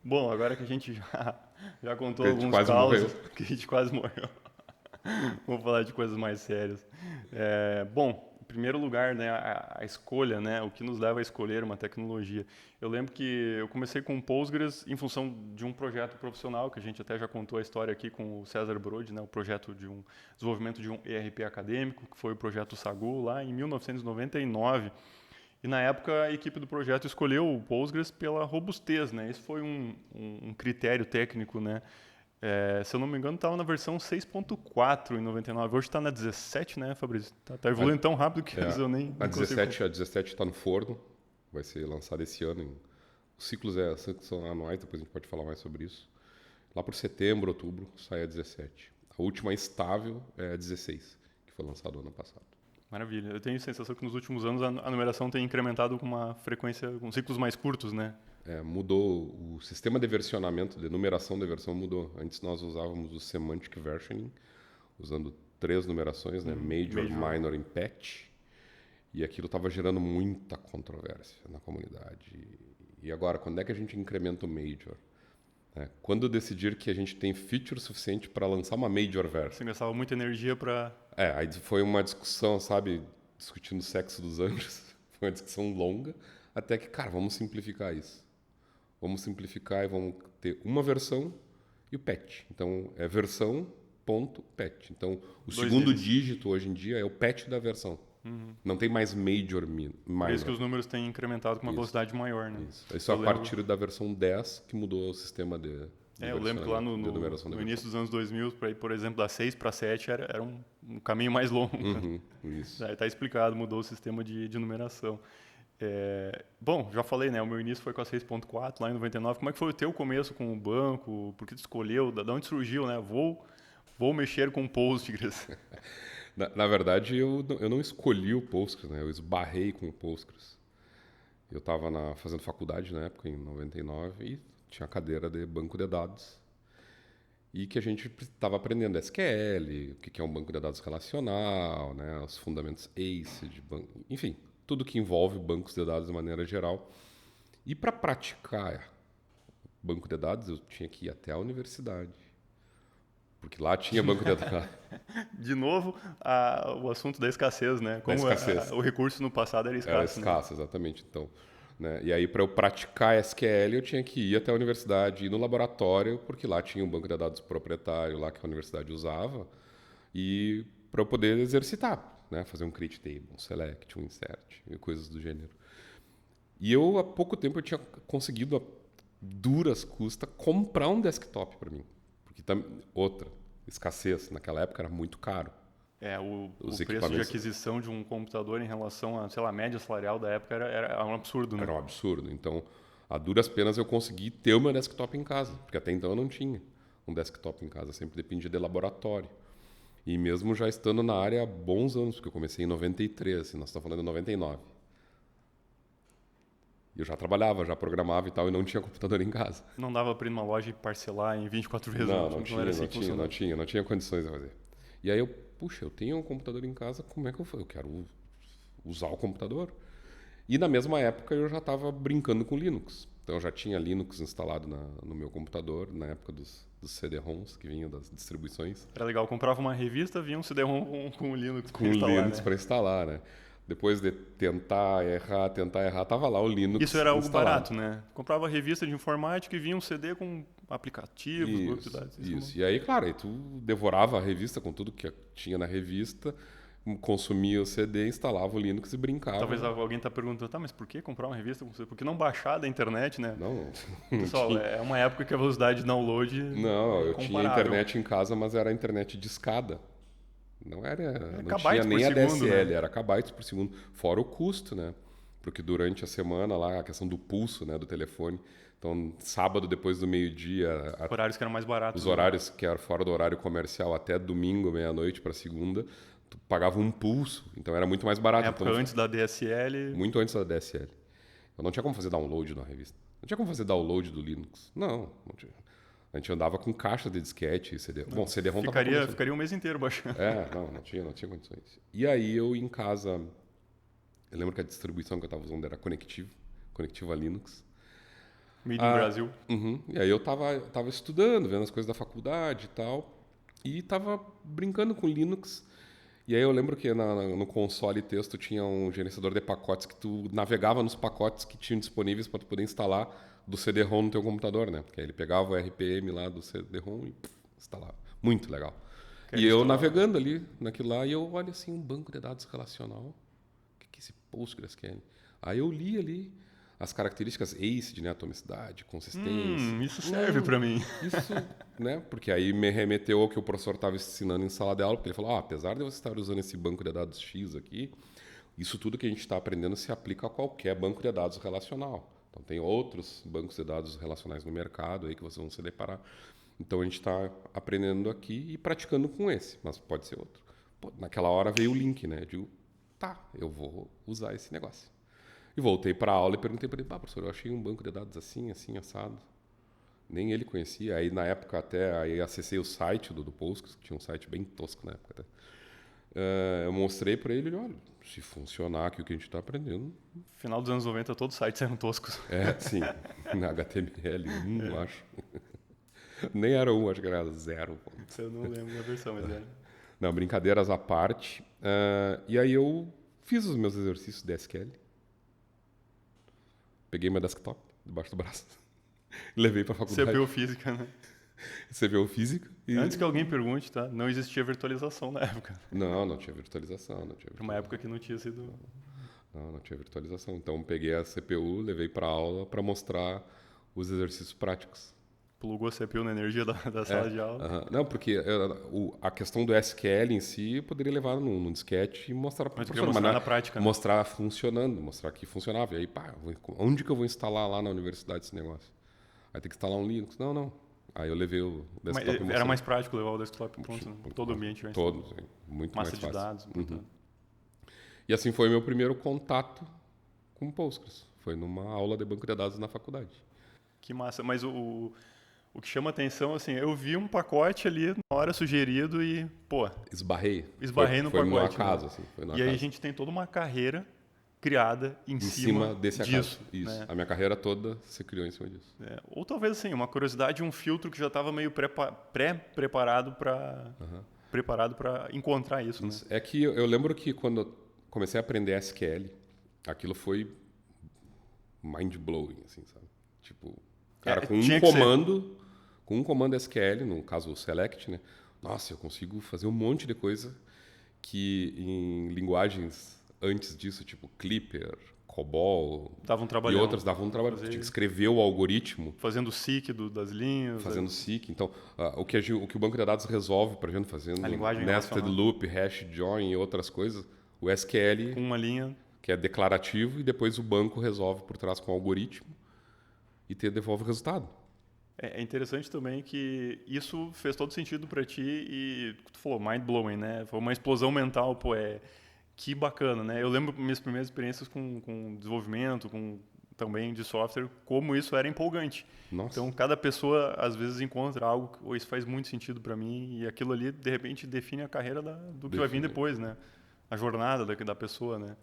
Bom, agora que a gente já contou Que a gente alguns quase morreu. causos, que a gente quase morreu, vamos falar de coisas mais sérias. Bom, em primeiro lugar, né, a escolha, né, o que nos leva a escolher uma tecnologia. Eu lembro que eu comecei com Postgres em função de um projeto profissional, que a gente até já contou a história aqui com o César Brode, né, o projeto de um desenvolvimento de um ERP acadêmico, que foi o projeto SAGU, lá em 1999. E na época a equipe do projeto escolheu o Postgres pela robustez, né? Esse foi um critério técnico, né? Se eu não me engano, estava na versão 6.4 em 99. Hoje está na 17, né, Fabrício? Tá A, evoluindo tão rápido que é, nem consigo. a 17 está no forno, vai ser lançada esse ano. Os ciclos são anuais, depois a gente pode falar mais sobre isso. Lá por setembro, outubro, sai a 17. A última estável é a 16, que foi lançada ano passado. Maravilha. Eu tenho a sensação que nos últimos anos a numeração tem incrementado com uma frequência, com ciclos mais curtos, né? Mudou o sistema de versionamento, de numeração de versão mudou. Antes nós usávamos o semantic versioning, usando 3 numerações, né? Major, minor e patch. E aquilo estava gerando muita controvérsia na comunidade. E agora, quando é que a gente incrementa o major? Quando decidir que a gente tem feature suficiente para lançar uma major version? Você gastava muita energia para... Aí foi uma discussão, sabe? Discutindo o sexo dos anjos. Foi uma discussão longa. Até que, cara, vamos simplificar isso. Vamos simplificar e vamos ter uma versão e o patch. Então, é versão.patch. Então, o segundo dígito hoje em dia é o patch da versão. Não tem mais major, minor. Por isso que os números têm incrementado com uma velocidade maior, né? Isso a partir da versão 10 que mudou o sistema de eu lembro que lá no início dos anos 2000, para ir, por exemplo, da 6 para 7 era um caminho mais longo. Isso. Está explicado, mudou o sistema de numeração. Bom, já falei, né? O meu início foi com a 6.4 lá em 99. Como é que foi o teu começo com o banco? Por que tu escolheu? Da onde surgiu, né? Vou mexer com Postgres. Na verdade, eu não escolhi o Postgres, né? Eu esbarrei com o Postgres. Eu estava fazendo faculdade na época, em 99, e tinha cadeira de banco de dados. E que a gente estava aprendendo SQL, o que é um banco de dados relacional, né? Os fundamentos ACE, enfim, tudo que envolve bancos de dados de maneira geral. E para praticar banco de dados, eu tinha que ir até a universidade. Porque lá tinha banco de dados. De novo, o assunto da escassez, né? Como escassez. O recurso no passado era escasso. Era escasso, né? Exatamente. Então, né? E aí, para eu praticar SQL, eu tinha que ir até a universidade, ir no laboratório, porque lá tinha um banco de dados proprietário lá que a universidade usava, e para eu poder exercitar, né? Fazer um create table, um select, um insert, e coisas do gênero. E eu, há pouco tempo, eu tinha conseguido, a duras custas, comprar um desktop para mim. Porque outra, escassez, naquela época era muito caro. O preço de aquisição de um computador em relação à, sei lá, média salarial da época era um absurdo, né? Era um absurdo. Então, a duras penas eu consegui ter o meu desktop em casa, porque até então eu não tinha um desktop em casa, sempre dependia de laboratório. E mesmo já estando na área há bons anos, porque eu comecei em 93, e nós estamos falando de 99. Eu já trabalhava, já programava e tal, e não tinha computador em casa. Não dava para ir numa loja e parcelar em 24 vezes? Não tinha condições de fazer. E aí eu tenho um computador em casa, como é que eu faço? Eu quero usar o computador. E na mesma época eu já estava brincando com Linux. Então eu já tinha Linux instalado no meu computador, na época dos CD-ROMs que vinham das distribuições. Era legal, comprava uma revista, vinha um CD-ROM com o Linux para instalar. Com Linux para instalar, né? Depois de tentar errar, tava lá o Linux. Isso era algo barato, né? Comprava a revista de informática e vinha um CD com aplicativos, grupos de dados. Isso. E aí, claro, aí tu devorava a revista com tudo que tinha na revista, consumia o CD, instalava o Linux e brincava. Talvez alguém tá perguntando, mas por que comprar uma revista com CD? Por que não baixar da internet, né? Não. Pessoal, é uma época que a velocidade de download Não, eu tinha internet em casa, mas era internet de escada. Não tinha nem a DSL, né? Era kbytes por segundo, fora o custo, né? Porque durante a semana lá, a questão do pulso, né, do telefone. Então, sábado depois do meio-dia, horários que eram mais baratos. Os horários que eram fora do horário comercial até domingo, meia-noite para segunda, tu pagava um pulso, então era muito mais barato. Época antes da DSL. Muito antes da DSL. Eu não tinha como fazer download na revista. Não tinha como fazer download do Linux. Não tinha. A gente andava com caixa de disquete e CD. Bom, CD-ROM ficaria um mês inteiro baixando. Não tinha condições. E aí eu em casa, eu lembro que a distribuição que eu estava usando era Conectiva Linux. Made in Brasil. Uhum. E aí eu tava estudando, vendo as coisas da faculdade e tal, e tava brincando com Linux. E aí eu lembro que no console texto tinha um gerenciador de pacotes que tu navegava nos pacotes que tinham disponíveis para tu poder instalar do CD-ROM no teu computador, né? Porque aí ele pegava o RPM lá do CD-ROM e instalava. Muito legal. Que E eu instalava. navegando ali naquilo lá, e eu olho assim, um banco de dados relacional. O que é esse PostgreSQL? Aí eu li ali as características ACID, né? Atomicidade, consistência. Isso serve para mim. Isso, né? Porque aí me remeteu ao que o professor estava ensinando em sala de aula, porque ele falou, apesar de você estar usando esse banco de dados X aqui, isso tudo que a gente está aprendendo se aplica a qualquer banco de dados relacional. Então tem outros bancos de dados relacionais no mercado aí que vocês vão se deparar. Então a gente está aprendendo aqui e praticando com esse, mas pode ser outro. Pô, naquela hora veio o link, né? Eu digo, tá, eu vou usar esse negócio. E voltei para a aula e perguntei para ele, professor, eu achei um banco de dados assim, assim, assado. Nem ele conhecia. Aí, na época, até aí acessei o site do Postgres, que tinha um site bem tosco na época. Até. Eu mostrei para ele, olha, se funcionar aqui o que a gente está aprendendo... Final dos anos 90, todos os sites eram toscos. Sim. Na HTML, acho. Nem era 1, acho que era 0. Eu não lembro da versão, mas era. Não, brincadeiras à parte. E aí eu fiz os meus exercícios de SQL. Peguei meu desktop debaixo do braço. Levei para a faculdade. CPU física, né? CPU física. E... Antes que alguém pergunte, tá? Não existia virtualização na época. Não tinha virtualização. Era uma época que não tinha sido... Não tinha virtualização. Então, peguei a CPU, levei para aula para mostrar os exercícios práticos. Plugou a CPU na energia da sala de aula. Não, porque a questão do SQL em si eu poderia levar num disquete e mostrar para o professor. Mostrar na prática, né? Mostrar funcionando, mostrar que funcionava. E aí, onde que eu vou instalar lá na universidade esse negócio? Aí tem que instalar um Linux. Não. Aí eu levei o desktop. Mas era mais prático levar o desktop pronto, né? Todo o ambiente. Todo, sim. Muito mais fácil. Massa de dados. E assim foi meu primeiro contato com Postgres. Foi numa aula de banco de dados na faculdade. Que massa. Mas o que chama atenção, assim, eu vi um pacote ali na hora sugerido e, pô... Esbarrei no foi pacote. No acaso, né? Assim. Foi no e acaso. aí a gente tem toda uma carreira criada em cima desse disso. Acaso. Isso. Né? A minha carreira toda se criou em cima disso. Ou talvez, assim, uma curiosidade, um filtro que já estava meio pré-preparado para encontrar isso. Né? É que eu lembro que quando eu comecei a aprender SQL, aquilo foi mind-blowing, assim, sabe? Tipo, cara, com um comando SQL, no caso o select, né? Nossa, eu consigo fazer um monte de coisa que em linguagens antes disso, tipo Clipper, COBOL e outras davam um trabalho. Tinha que escrever o algoritmo. Fazendo SIC das linhas. Fazendo SIC. Então, o que o banco de dados resolve para a gente fazendo nested loop, hash join e outras coisas, o SQL... Com uma linha... Que é declarativo e depois o banco resolve por trás com o algoritmo e devolve o resultado. É interessante também que isso fez todo sentido para ti e tu falou mind-blowing, né? Foi uma explosão mental, pô, que bacana, né? Eu lembro minhas primeiras experiências com desenvolvimento, também de software, como isso era empolgante. Nossa. Então, cada pessoa, às vezes, encontra algo que isso faz muito sentido para mim e aquilo ali, de repente, define a carreira do que vai vir depois, né? A jornada da pessoa, né?